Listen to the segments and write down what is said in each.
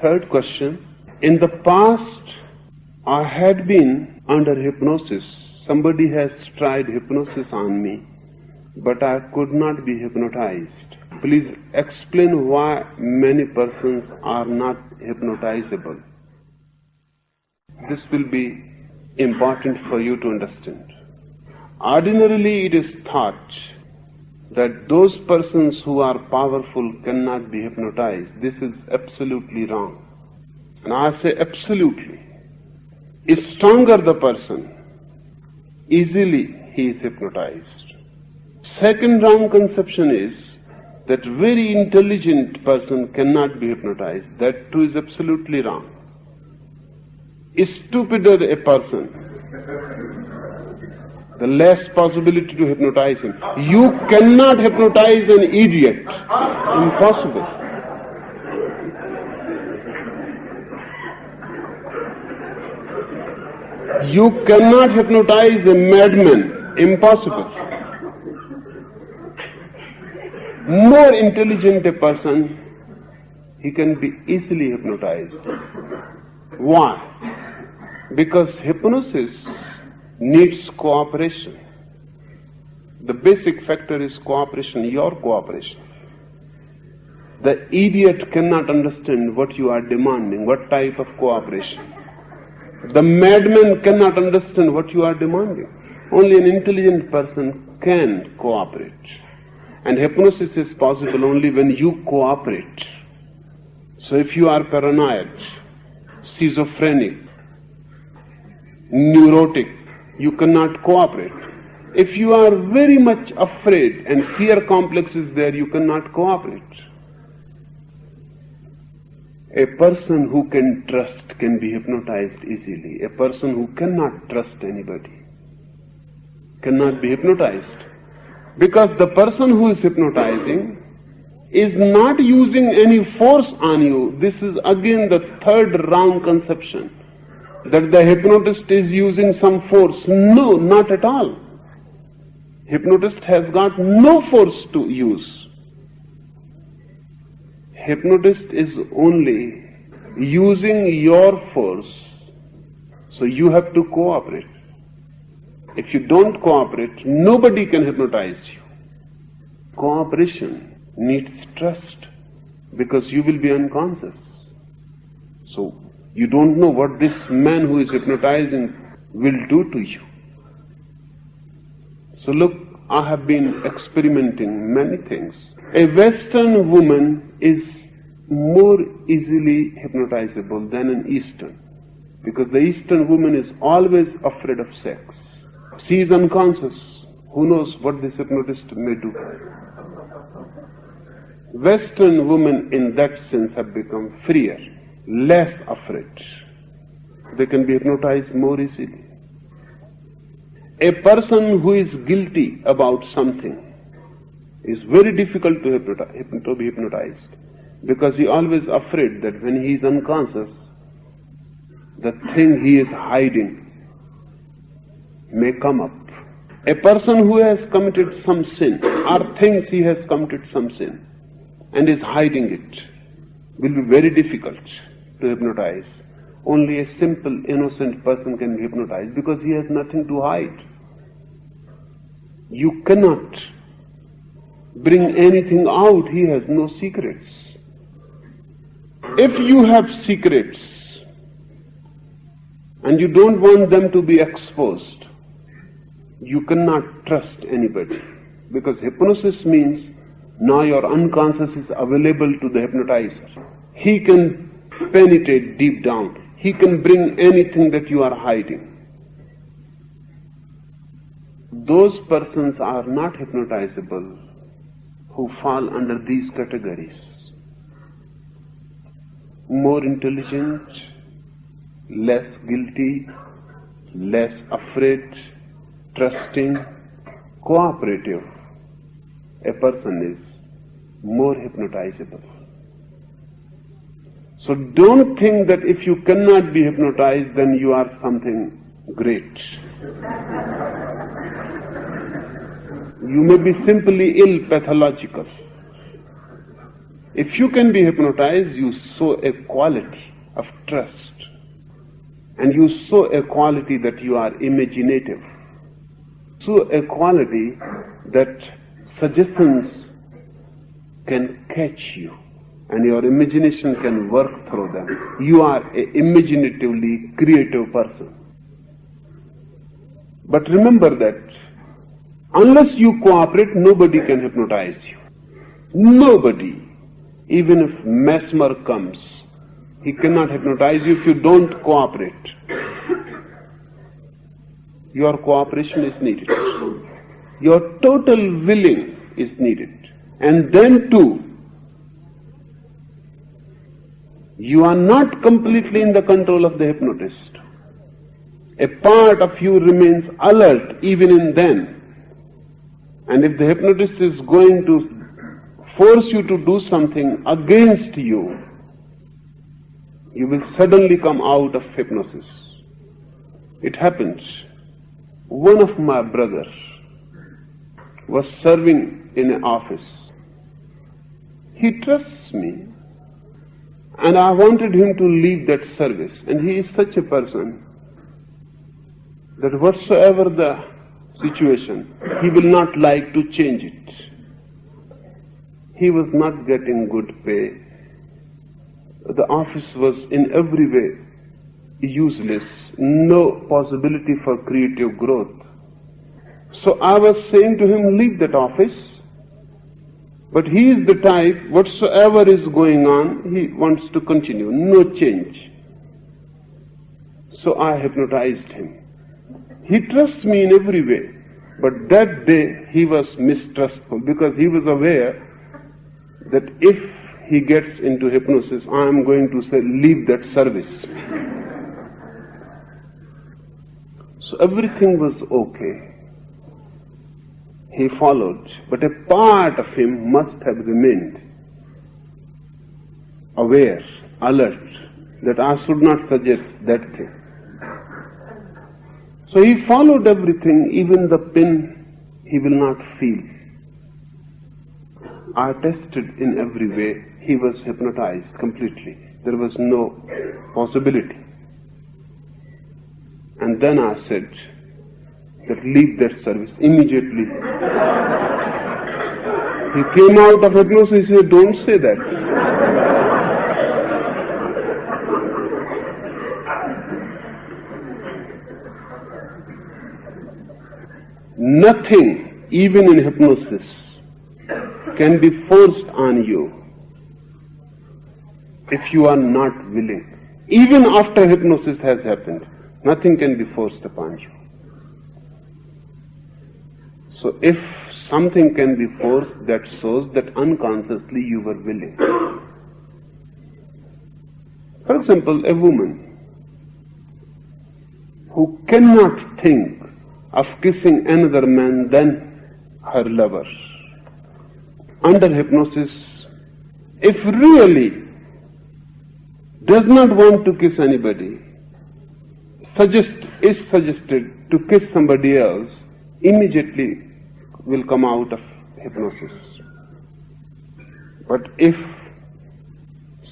Third question. In the past, I had been under hypnosis. Somebody has tried hypnosis on me, but I could not be hypnotized. Please explain why many persons are not hypnotizable. This will be important for you to understand. Ordinarily, it is thought that those persons who are powerful cannot be hypnotized. This is absolutely wrong. And I say absolutely. Stronger the person, easily he is hypnotized. Second wrong conception is that very intelligent person cannot be hypnotized. That too is absolutely wrong. Stupider a person, the less possibility to hypnotize him. You cannot hypnotize an idiot. Impossible. You cannot hypnotize a madman. Impossible. More intelligent a person, he can be easily hypnotized. Why? Because hypnosis needs cooperation. The basic factor is cooperation, your cooperation. The idiot cannot understand what you are demanding, what type of cooperation. The madman cannot understand what you are demanding. Only an intelligent person can cooperate. And hypnosis is possible only when you cooperate. So if you are paranoid, schizophrenic, neurotic, you cannot cooperate. If you are very much afraid and fear complex is there, you cannot cooperate. A person who can trust can be hypnotized easily. A person who cannot trust anybody cannot be hypnotized. Because the person who is hypnotizing is not using any force on you. This is again the third wrong conception, that the hypnotist is using some force. No, not at all. Hypnotist has got no force to use. Hypnotist is only using your force, so you have to cooperate. If you don't cooperate, nobody can hypnotize you. Cooperation needs trust, because you will be unconscious. So you don't know what this man who is hypnotizing will do to you. So look, I have been experimenting many things. A Western woman is more easily hypnotizable than an Eastern, because the Eastern woman is always afraid of sex. She is unconscious. Who knows what this hypnotist may do? Western women in that sense have become freer, less afraid. They can be hypnotized more easily. A person who is guilty about something is very difficult to be hypnotized, because he is always afraid that when he is unconscious, the thing he is hiding may come up. A person who has committed some sin, or thinks he has committed some sin, and is hiding it, will be very difficult to hypnotize. Only a simple, innocent person can be hypnotized, because he has nothing to hide. You cannot bring anything out. He has no secrets. If you have secrets and you don't want them to be exposed, you cannot trust anybody, because hypnosis means now your unconscious is available to the hypnotizer. He can penetrate deep down. He can bring anything that you are hiding. Those persons are not hypnotizable who fall under these categories. More intelligent, less guilty, less afraid, trusting, cooperative. A person is more hypnotizable. So don't think that if you cannot be hypnotized, then you are something great. You may be simply ill, pathological. If you can be hypnotized, you show a quality of trust. And you show a quality that you are imaginative. Show a quality that suggestions can catch you and your imagination can work through them. You are an imaginatively creative person. But remember that unless you cooperate, nobody can hypnotize you. Nobody. Even if Mesmer comes, he cannot hypnotize you if you don't cooperate. Your cooperation is needed. Your total willing is needed. And then too, you are not completely in the control of the hypnotist. A part of you remains alert even in then. And if the hypnotist is going to force you to do something against you, you will suddenly come out of hypnosis. It happens. One of my brothers was serving in an office. He trusts me, and I wanted him to leave that service. And he is such a person that whatsoever the situation, he will not like to change it. He was not getting good pay. The office was in every way useless, no possibility for creative growth. So I was saying to him, leave that office. But he is the type, whatsoever is going on, he wants to continue, no change. So I hypnotized him. He trusts me in every way. But that day he was mistrustful because he was aware that if he gets into hypnosis, I am going to say, leave that service. So everything was okay. He followed, but a part of him must have remained aware, alert, that I should not suggest that thing. So he followed everything, even the pin he will not feel. I tested in every way. He was hypnotized completely. There was no possibility. And then I said that leave that service immediately. He came out of hypnosis. He said, don't say that. Nothing, even in hypnosis, can be forced on you if you are not willing. Even after hypnosis has happened, nothing can be forced upon you. So if something can be forced, that shows that unconsciously you were willing. For example, a woman who cannot think of kissing another man than her lover. Under hypnosis, if really does not want to kiss anybody, is suggested to kiss somebody else, immediately will come out of hypnosis. But if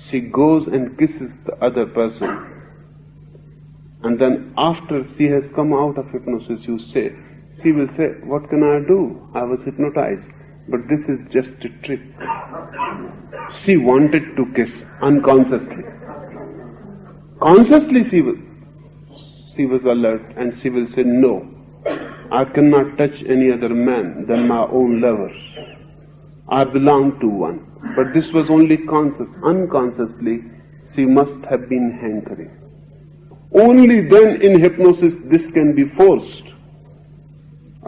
she goes and kisses the other person, and then after she has come out of hypnosis, she will say, what can I do? I was hypnotized. But this is just a trick. She wanted to kiss unconsciously. Consciously she was alert and she will say, no, I cannot touch any other man than my own lover. I belong to one. But this was only conscious. Unconsciously, she must have been hankering. Only then in hypnosis this can be forced.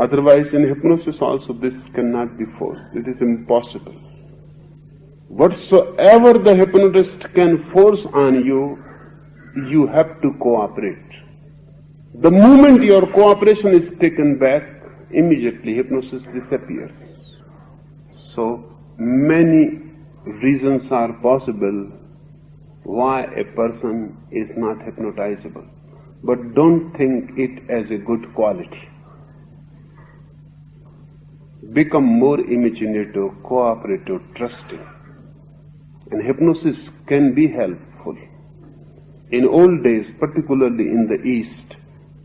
Otherwise in hypnosis also this cannot be forced. It is impossible. Whatsoever the hypnotist can force on you, you have to cooperate. The moment your cooperation is taken back, immediately hypnosis disappears. So many reasons are possible why a person is not hypnotizable. But don't think it as a good quality. Become more imaginative, cooperative, trusting. And hypnosis can be helpful. In old days, particularly in the East,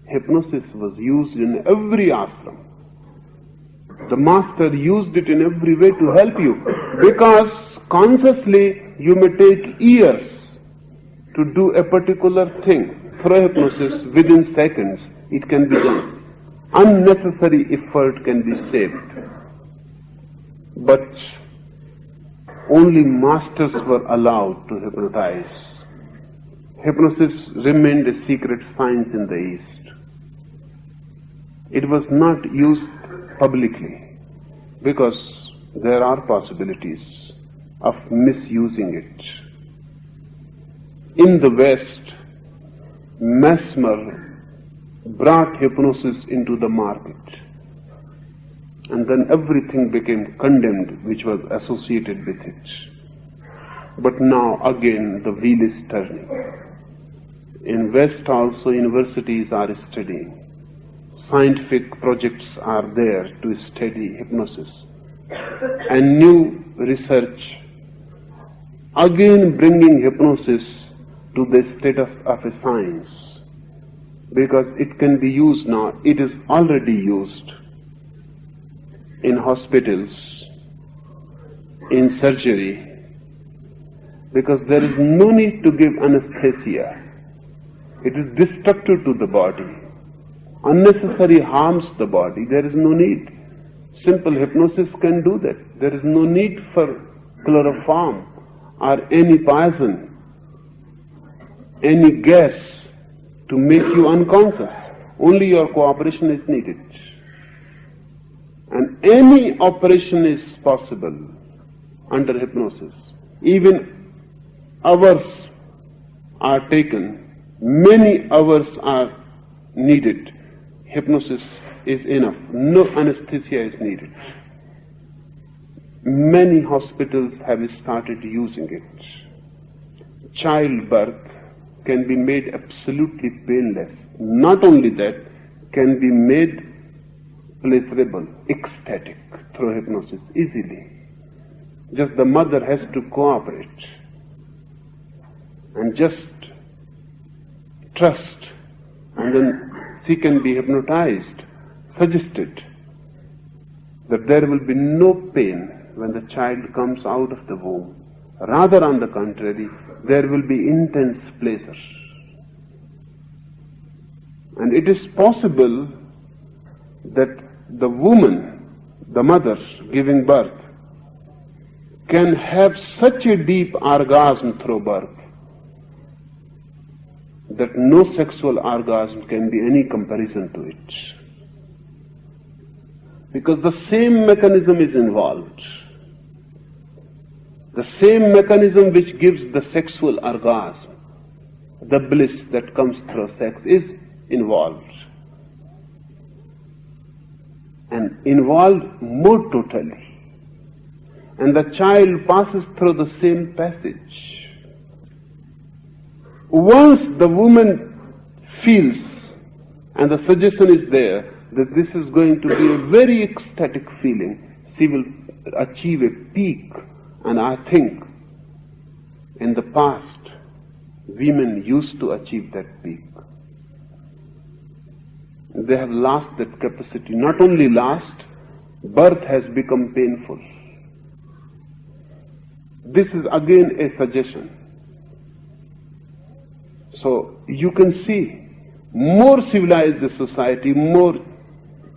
hypnosis was used in every ashram. The master used it in every way to help you, because consciously you may take years to do a particular thing. Through hypnosis, within seconds, it can be done. Unnecessary effort can be saved. But only masters were allowed to hypnotize. Hypnosis remained a secret science in the East. It was not used publicly because there are possibilities of misusing it. In the West, Mesmer brought hypnosis into the market, and then everything became condemned which was associated with it. But now again the wheel is turning. In West also universities are studying. Scientific projects are there to study hypnosis. And new research again bringing hypnosis to the status of a science, because it can be used now. It is already used in hospitals, in surgery, because there is no need to give anesthesia. It is destructive to the body. Unnecessary harms the body. There is no need. Simple hypnosis can do that. There is no need for chloroform or any poison, any gas to make you unconscious. Only your cooperation is needed. And any operation is possible under hypnosis. Even hours are taken. Many hours are needed. Hypnosis is enough. No anesthesia is needed. Many hospitals have started using it. Childbirth can be made absolutely painless. Not only that, can be made pleasurable, ecstatic through hypnosis easily. Just the mother has to cooperate and just trust, and then she can be hypnotized, suggested that there will be no pain when the child comes out of the womb. Rather, on the contrary, there will be intense pleasure. And it is possible that the woman, the mother giving birth, can have such a deep orgasm through birth that no sexual orgasm can be any comparison to it. Because the same mechanism is involved. The same mechanism which gives the sexual orgasm, the bliss that comes through sex, is involved. And involved more totally. And the child passes through the same passage. Once the woman feels, and the suggestion is there, that this is going to be a very ecstatic feeling, she will achieve a peak. And I think in the past, women used to achieve that peak. They have lost that capacity. Not only lost, birth has become painful. This is again a suggestion. So you can see, more civilized the society, more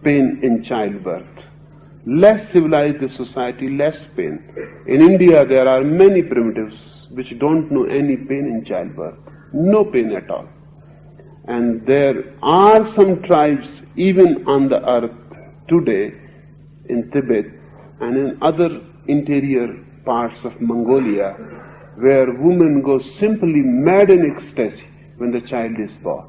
pain in childbirth. Less civilized the society, less pain. In India there are many primitives which don't know any pain in childbirth. No pain at all. And there are some tribes even on the earth today, in Tibet and in other interior parts of Mongolia, where women go simply mad in ecstasy when the child is born.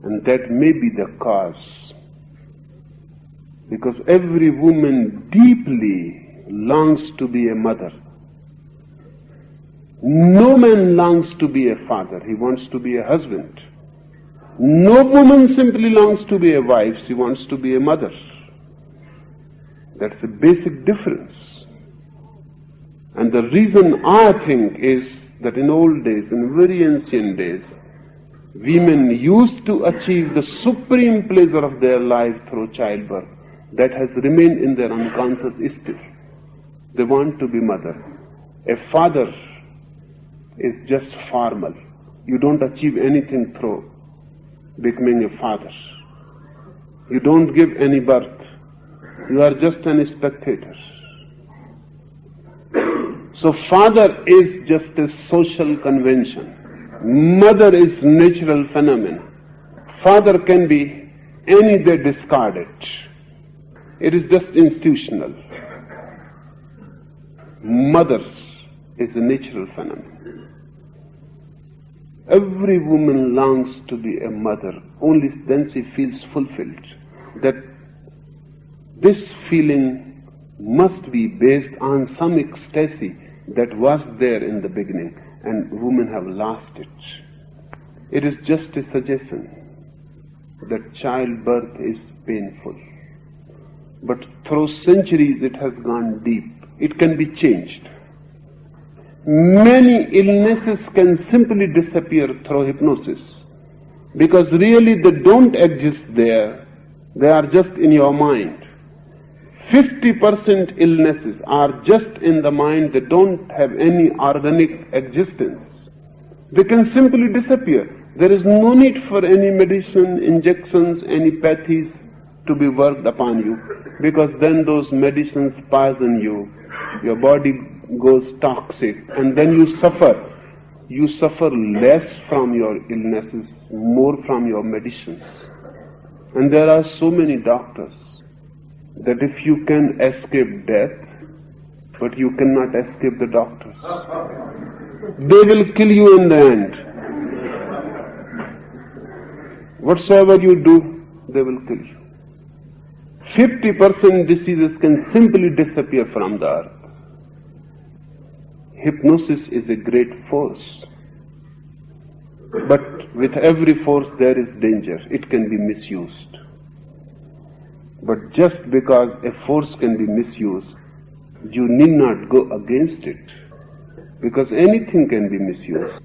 And that may be the cause. Because every woman deeply longs to be a mother. No man longs to be a father. He wants to be a husband. No woman simply longs to be a wife. She wants to be a mother. That's a basic difference. And the reason I think is that in old days, in very ancient days, women used to achieve the supreme pleasure of their life through childbirth that has remained in their unconscious still. They want to be mother. A father is just formal. You don't achieve anything through becoming a father. You don't give any birth. You are just an spectator. So father is just a social convention. Mother is natural phenomenon. Father can be any day discarded. It is just institutional. Mother is a natural phenomenon. Every woman longs to be a mother. Only then she feels fulfilled. That this feeling must be based on some ecstasy that was there in the beginning, and women have lost it. It is just a suggestion that childbirth is painful. But through centuries it has gone deep. It can be changed. Many illnesses can simply disappear through hypnosis, because really they don't exist there. They are just in your mind. 50% illnesses are just in the mind. They don't have any organic existence. They can simply disappear. There is no need for any medicine, injections, any pathies to be worked upon you, because then those medicines poison you. Your body goes toxic, and then you suffer. You suffer less from your illnesses, more from your medicines. And there are so many doctors that if you can escape death, but you cannot escape the doctors. They will kill you in the end. Whatsoever you do, they will kill you. 50% diseases can simply disappear from the earth. Hypnosis is a great force. But with every force there is danger. It can be misused. But just because a force can be misused, you need not go against it. Because anything can be misused.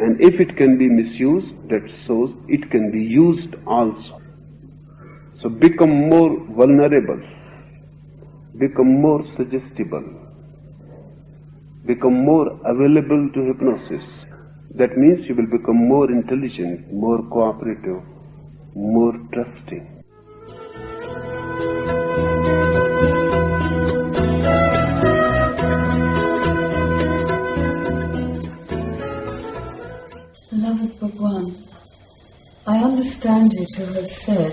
And if it can be misused, that shows it can be used also. So become more vulnerable. Become more suggestible. Become more available to hypnosis. That means you will become more intelligent, more cooperative, more trusting. Beloved Bhagwan, I understand you to have said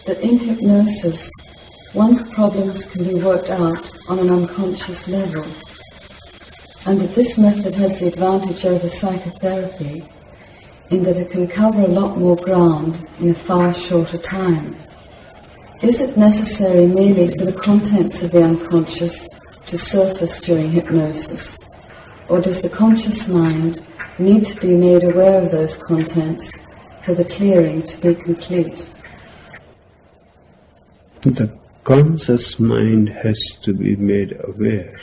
that in hypnosis one's problems can be worked out on an unconscious level, and that this method has the advantage over psychotherapy in that it can cover a lot more ground in a far shorter time. Is it necessary merely for the contents of the unconscious to surface during hypnosis, or does the conscious mind need to be made aware of those contents for the clearing to be complete? The conscious mind has to be made aware.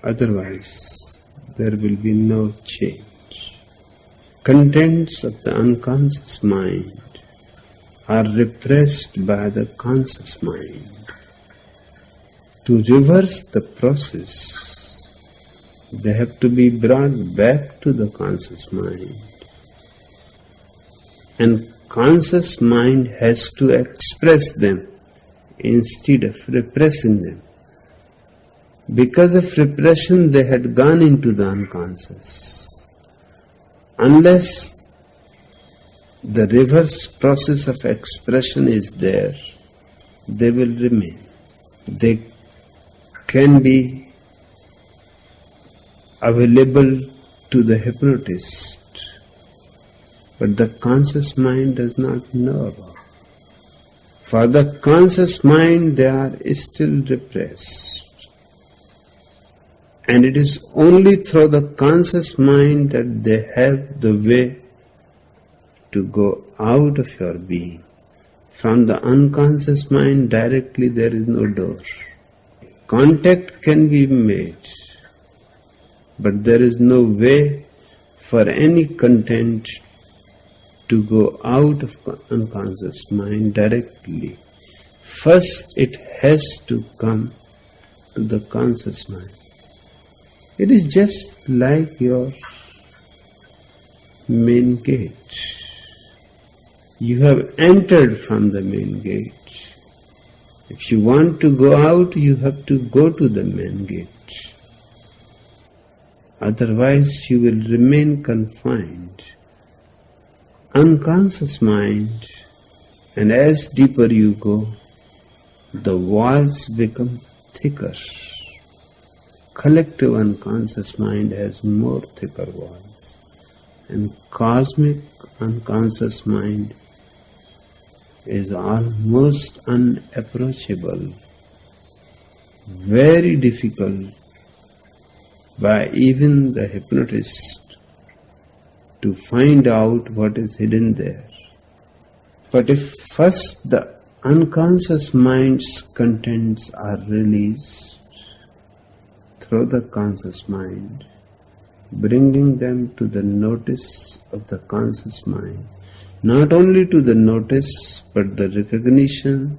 Otherwise, there will be no change. Contents of the unconscious mind are repressed by the conscious mind. To reverse the process, they have to be brought back to the conscious mind. And conscious mind has to express them instead of repressing them. Because of repression, they had gone into the unconscious. Unless the reverse process of expression is there, they will remain. They can be available to the hypnotist, but the conscious mind does not know about. For the conscious mind, they are still repressed. And it is only through the conscious mind that they have the way to go out of your being. From the unconscious mind directly there is no door. Contact can be made, but there is no way for any content to go out of unconscious mind directly. First it has to come to the conscious mind. It is just like your main gate. You have entered from the main gate. If you want to go out, you have to go to the main gate. Otherwise, you will remain confined. Unconscious mind, and as deeper you go, the walls become thicker. Collective unconscious mind has more thicker walls, and cosmic unconscious mind is almost unapproachable, very difficult by even the hypnotist to find out what is hidden there. But if first the unconscious mind's contents are released through the conscious mind, bringing them to the notice of the conscious mind, not only to the notice, but the recognition,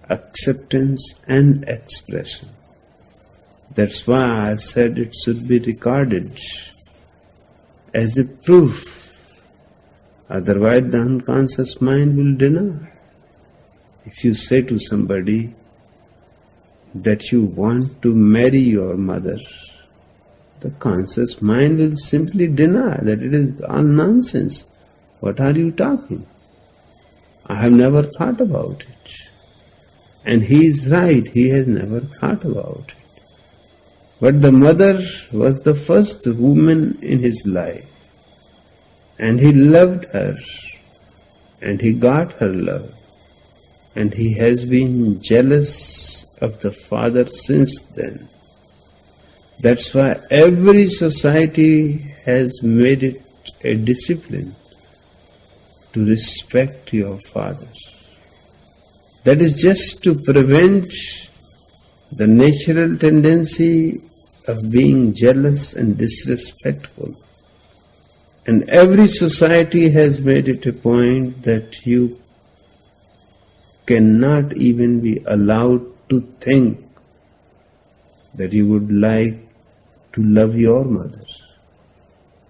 acceptance and expression. That's why I said it should be recorded as a proof. Otherwise the unconscious mind will deny. If you say to somebody that you want to marry your mother, the conscious mind will simply deny that it is all nonsense. What are you talking? I have never thought about it. And he is right, he has never thought about it. But the mother was the first woman in his life, and he loved her, and he got her love, and he has been jealous of the father since then. That's why every society has made it a discipline to respect your father. That is just to prevent the natural tendency of being jealous and disrespectful. And every society has made it a point that you cannot even be allowed to think that you would like to love your mother.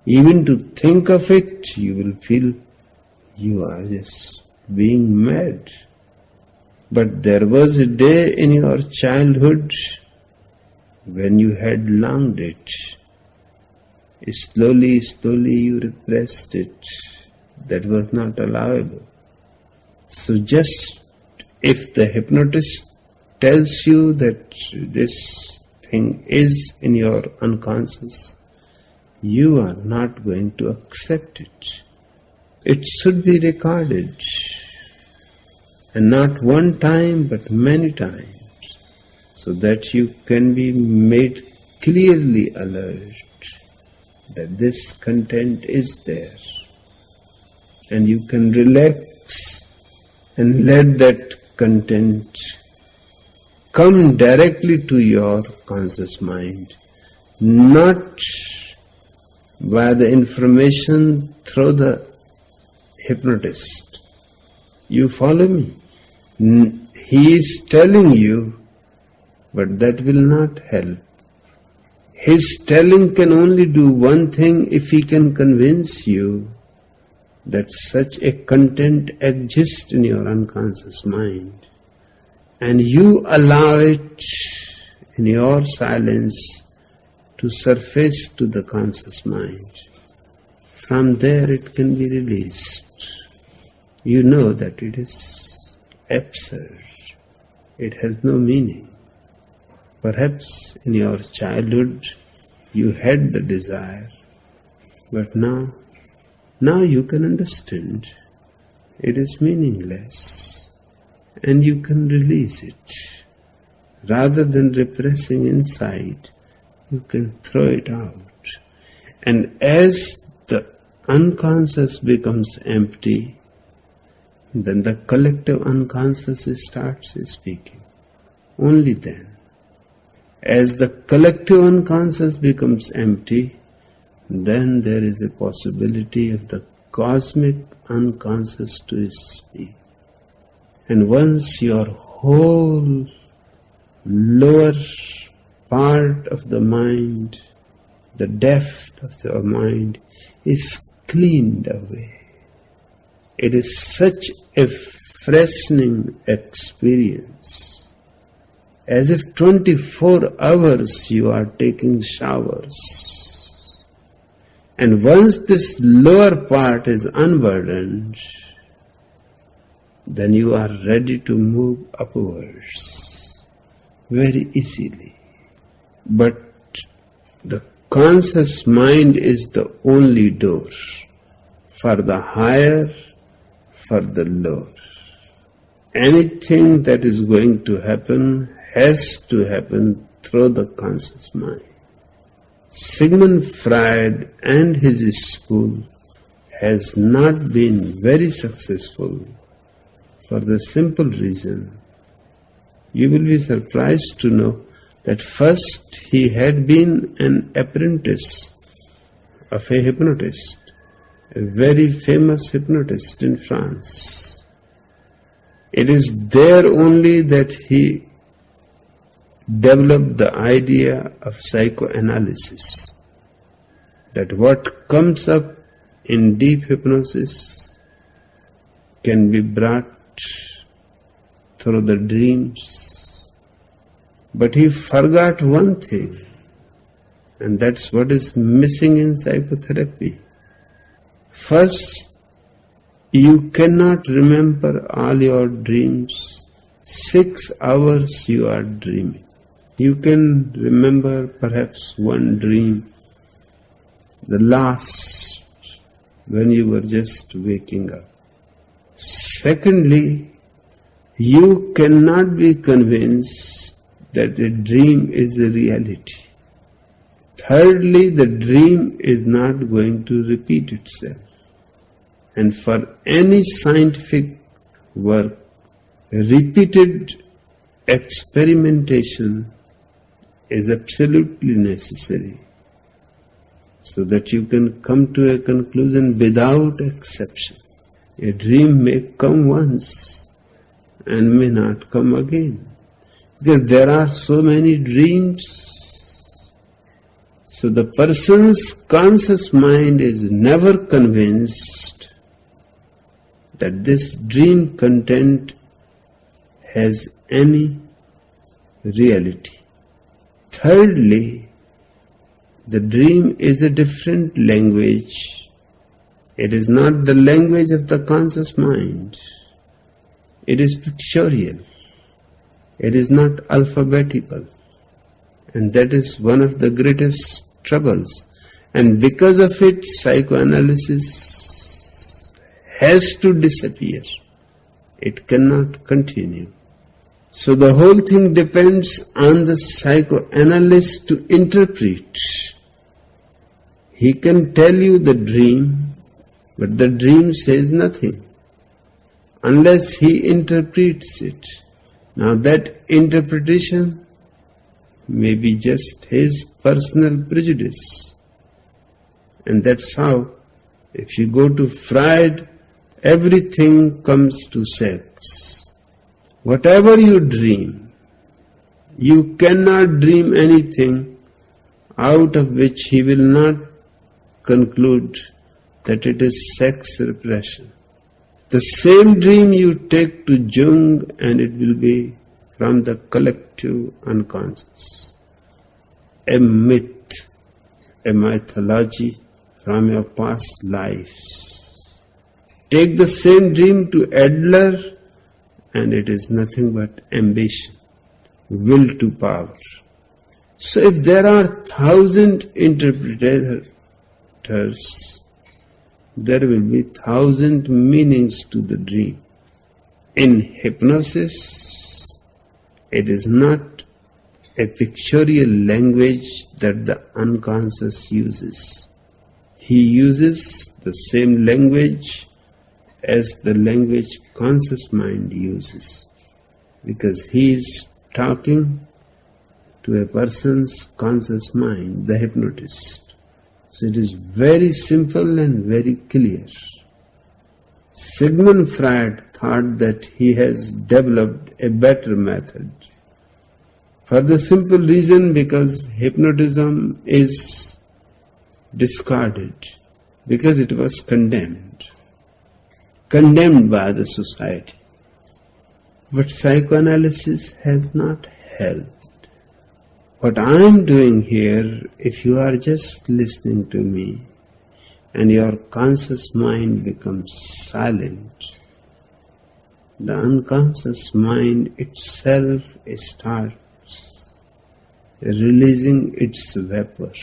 Even to think of it, you will feel you are just being mad. But there was a day in your childhood when you had longed it. Slowly you repressed it. That was not allowable. So just if the hypnotist tells you that this thing is in your unconscious, you are not going to accept it. It should be recorded, and not one time but many times, so that you can be made clearly alert that this content is there, and you can relax and let that content come directly to your conscious mind, not by the information through the hypnotist. You follow me? He is telling you, but that will not help. His telling can only do one thing if he can convince you that such a content exists in your unconscious mind, and you allow it in your silence to surface to the conscious mind. From there it can be released. You know that it is absurd. It has no meaning. Perhaps in your childhood you had the desire, but now you can understand it is meaningless, and you can release it. Rather than repressing inside, you can throw it out. And as the unconscious becomes empty, then the collective unconscious starts speaking. Only then. As the collective unconscious becomes empty, then there is a possibility of the cosmic unconscious to speak. And once your whole lower part of the mind, the depth of your mind, is cleaned away, it is such a freshening experience, as if 24 hours you are taking showers. And once this lower part is unburdened, then you are ready to move upwards very easily. But the conscious mind is the only door for the higher, for the lower. Anything that is going to happen has to happen through the conscious mind. Sigmund Freud and his school has not been very successful for the simple reason, you will be surprised to know that first he had been an apprentice of a hypnotist, a very famous hypnotist in France. It is there only that he developed the idea of psychoanalysis, that what comes up in deep hypnosis can be brought through the dreams. But he forgot one thing, and that's what is missing in psychotherapy. First, you cannot remember all your dreams. 6 hours you are dreaming. You can remember perhaps one dream, the last, when you were just waking up. Secondly, you cannot be convinced that a dream is a reality. Thirdly, the dream is not going to repeat itself. And for any scientific work, repeated experimentation is absolutely necessary, so that you can come to a conclusion without exception. A dream may come once and may not come again, because there are so many dreams. So the person's conscious mind is never convinced that this dream content has any reality. Thirdly, the dream is a different language. It is not the language of the conscious mind. It is pictorial. It is not alphabetical. And that is one of the greatest troubles. And because of it, psychoanalysis has to disappear. It cannot continue. So the whole thing depends on the psychoanalyst to interpret. He can tell you the dream, but the dream says nothing unless he interprets it. Now that interpretation may be just his personal prejudice. And that's how, if you go to Freud, everything comes to sex. Whatever you dream, you cannot dream anything out of which he will not conclude that it is sex repression. The same dream you take to Jung and it will be from the collective unconscious. A myth, a mythology from your past lives. Take the same dream to Adler and it is nothing but ambition, will to power. So if there are 1,000 interpreters, there will be 1,000 meanings to the dream. In hypnosis, it is not a pictorial language that the unconscious uses. He uses the same language as the language conscious mind uses, because he is talking to a person's conscious mind, the hypnotist. So it is very simple and very clear. Sigmund Freud thought that he has developed a better method. For the simple reason because hypnotism is discarded, because it was condemned by the society. But psychoanalysis has not helped. What I am doing here, if you are just listening to me and your conscious mind becomes silent, the unconscious mind itself starts releasing its vapor.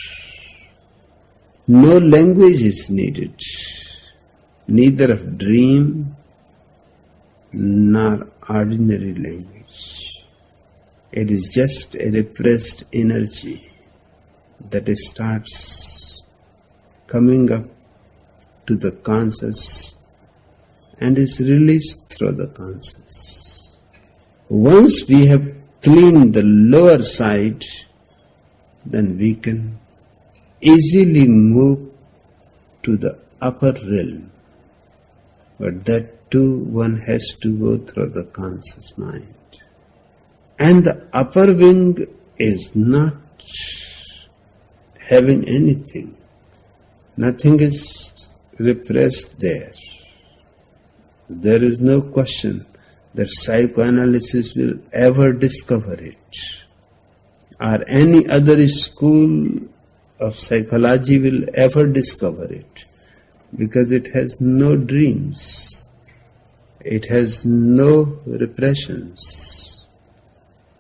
No language is needed, neither of dream nor ordinary language. It is just a repressed energy that starts coming up to the conscious and is released through the conscious. Once we have cleaned the lower side, then we can easily move to the upper realm. But that too one has to go through the conscious mind. And the upper wing is not having anything. Nothing is repressed there. There is no question that psychoanalysis will ever discover it, or any other school of psychology will ever discover it, because it has no dreams, it has no repressions,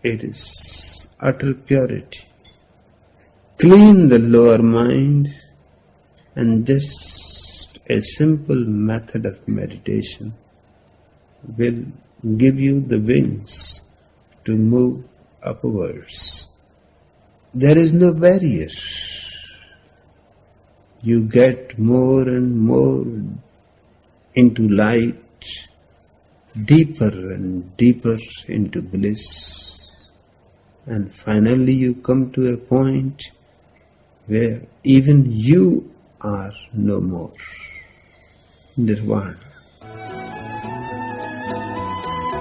it is utter purity. Clean the lower mind, and just a simple method of meditation will give you the wings to move upwards. There is no barrier. You get more and more into light, deeper and deeper into bliss, and finally you come to a point where even you are no more. Nirvana.